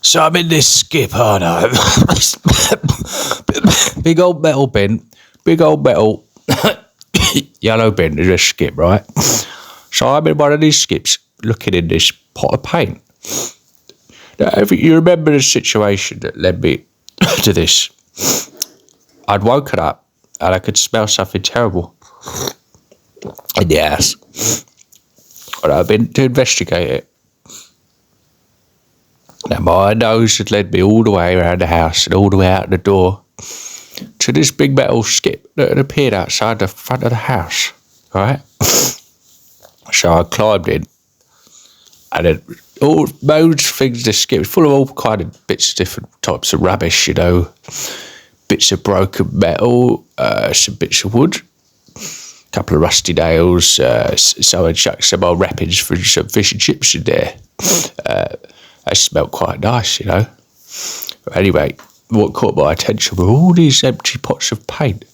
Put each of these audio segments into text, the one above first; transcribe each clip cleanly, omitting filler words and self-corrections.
So I'm in this skip, oh no. Big old metal bin, big old metal yellow bin, there's a skip, right? So I'm in one of these skips looking in this pot of paint. Now, you remember the situation that led me to this. I'd woken up and I could smell something terrible in the house. And I've been to investigate it. Now, my nose had led me all the way around the house and all the way out the door to this big metal skip that had appeared outside the front of the house, right? So I climbed in, and then loads of things, the skip was full of all kind of bits of different types of rubbish, bits of broken metal, some bits of wood, a couple of rusty nails, someone chucked some old wrappings for some fish and chips in there. They smelled quite nice, Anyway, what caught my attention were all these empty pots of paint.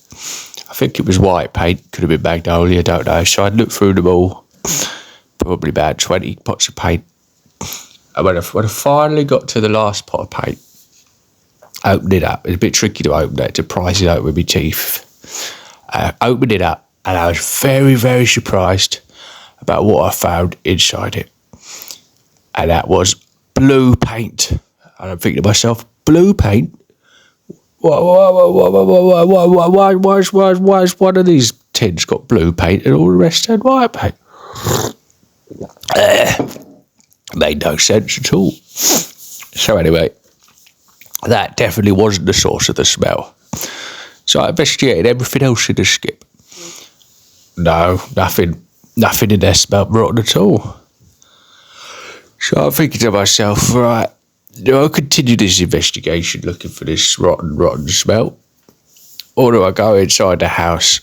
I think it was white paint, could have been magnolia, I don't know. So I'd looked through them all, probably about 20 pots of paint. And when I finally got to the last pot of paint, opened it up. It was a bit tricky to open it, to prise it out with my teeth. I opened it up, and I was very, very surprised about what I found inside it. And that was blue paint. And I'm thinking to myself, blue paint? Why is one of these tins got blue paint and all the rest had white paint? Made no sense at all. So anyway, that definitely wasn't the source of the smell. So I investigated everything else in the skip. No, nothing in there smelled rotten at all. So I'm thinking to myself, right, do I continue this investigation looking for this rotten smell? Or do I go inside the house,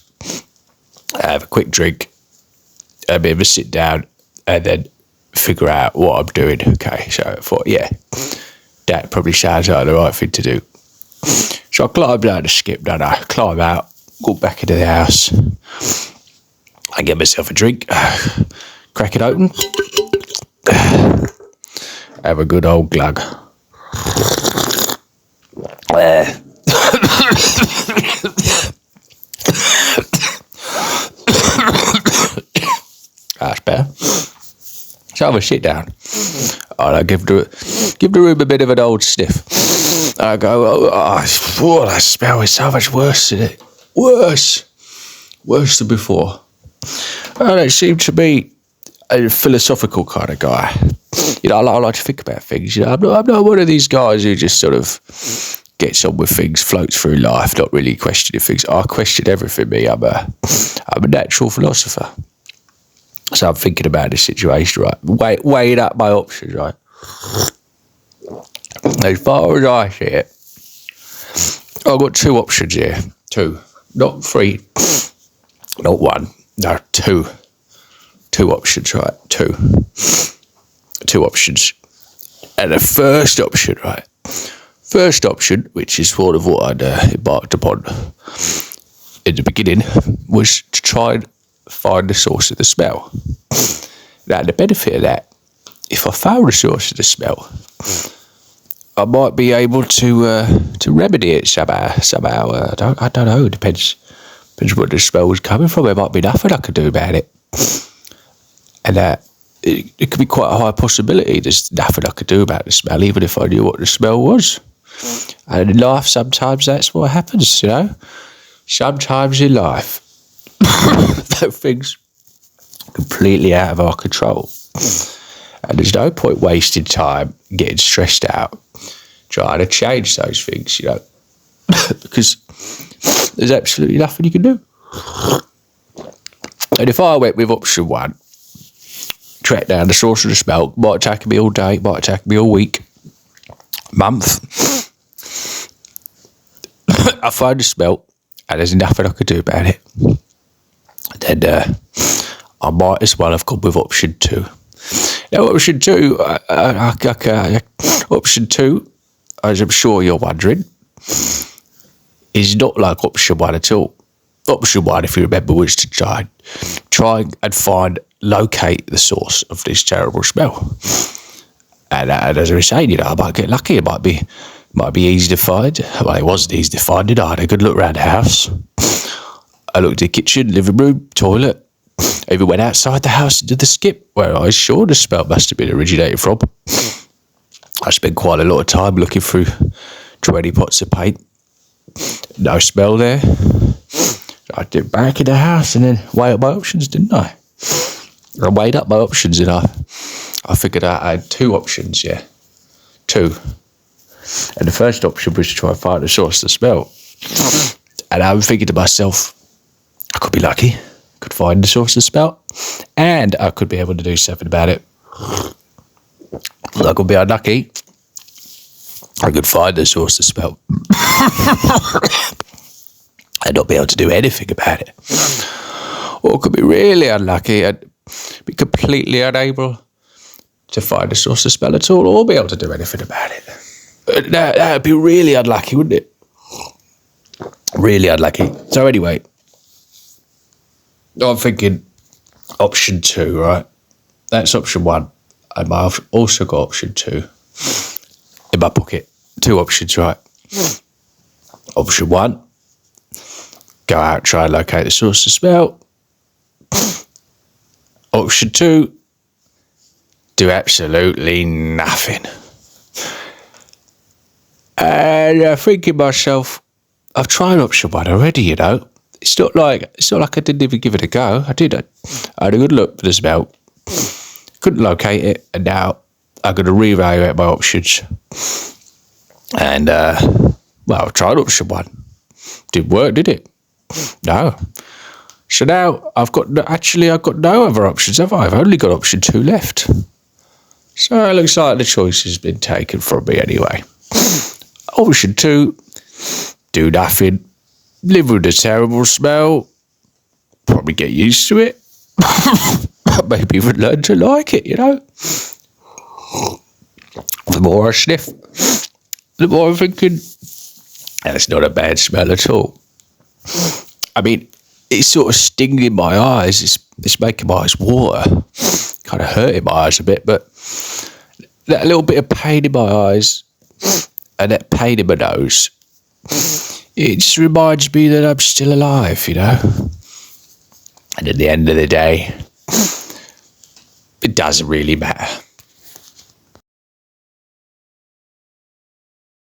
have a quick drink, a bit of a sit down, and then figure out what I'm doing? Okay, so I thought, yeah, that probably sounds like the right thing to do. So I climbed down the skip, climb out, walk back into the house. I get myself a drink, crack it open, have a good old glug. That's better. So I have a sit down. And I give the room a bit of an old sniff. And I go, that smell is so much worse, isn't it? Worse than before. And it seemed to be a philosophical kind of guy. I like to think about things. I'm not one of these guys who just sort of gets on with things, floats through life, not really questioning things. I question everything, me. I'm a natural philosopher. So I'm thinking about this situation, right? Weighing up my options, right? As far as I see it, I've got two options here. Two. Not three. Not one. No, two. Two options, right? Two options. And the first option, right? First option, which is sort of what I'd embarked upon in the beginning, was to try and find the source of the smell. Now, the benefit of that, if I found the source of the smell, I might be able to remedy it somehow. I don't know. It depends where the smell was coming from. There might be nothing I could do about it. And it could be quite a high possibility there's nothing I could do about the smell, even if I knew what the smell was. And in life, sometimes that's what happens, Sometimes in life, things completely out of our control. And there's no point wasting time getting stressed out trying to change those things, because there's absolutely nothing you can do. And if I went with option one, track down the source of the smell, might take me all day, might take me all week, month. I find the smell and there's nothing I could do about it. Then I might as well have gone with option two. Now, option two, as I'm sure you're wondering, is not like option one at all. Option one, if you remember, was to try and locate the source of this terrible smell. And as I was saying, I might get lucky. It might be easy to find. Well, it wasn't easy to find. I had a good look around the house. I looked at the kitchen, living room, toilet. I even went outside the house into the skip, where I was sure the smell must have been originated from. I spent quite a lot of time looking through 20 pots of paint. No smell there. I did back in the house and then weigh up my options, didn't I? I weighed up my options and I figured out I had 2 options, yeah. 2. And the first option was to try and find the source of the smell. And I'm thinking to myself, I could be lucky, could find the source of the smell, and I could be able to do something about it. I could be unlucky, I could find the source of the smell and not be able to do anything about it. Or I could be really unlucky and be completely unable to find the source of smell at all, or be able to do anything about it. That would be really unlucky, wouldn't it? Really unlucky. So anyway, I'm thinking option 2, right? That's option 1. And I've also got option 2 in my pocket. 2 options, right? Option 1, go out, try and locate the source of smell. Option 2, do absolutely nothing. And I'm thinking to myself, I've tried option 1 already, It's not like I didn't even give it a go. I did. I had a good look for the smell. Couldn't locate it, and now I'm going to reevaluate my options. And I tried option 1. Didn't work, did it? No. So now I've got no other options, have I? I've only got option 2 left. So it looks like the choice has been taken from me anyway. Option 2, do nothing, live with the terrible smell, probably get used to it, maybe even learn to like it, The more I sniff, the more I'm thinking, that's not a bad smell at all. I mean, it's sort of stinging my eyes, it's making my eyes water, kind of hurting my eyes a bit, but that little bit of pain in my eyes and that pain in my nose, it just reminds me that I'm still alive, And at the end of the day, it doesn't really matter.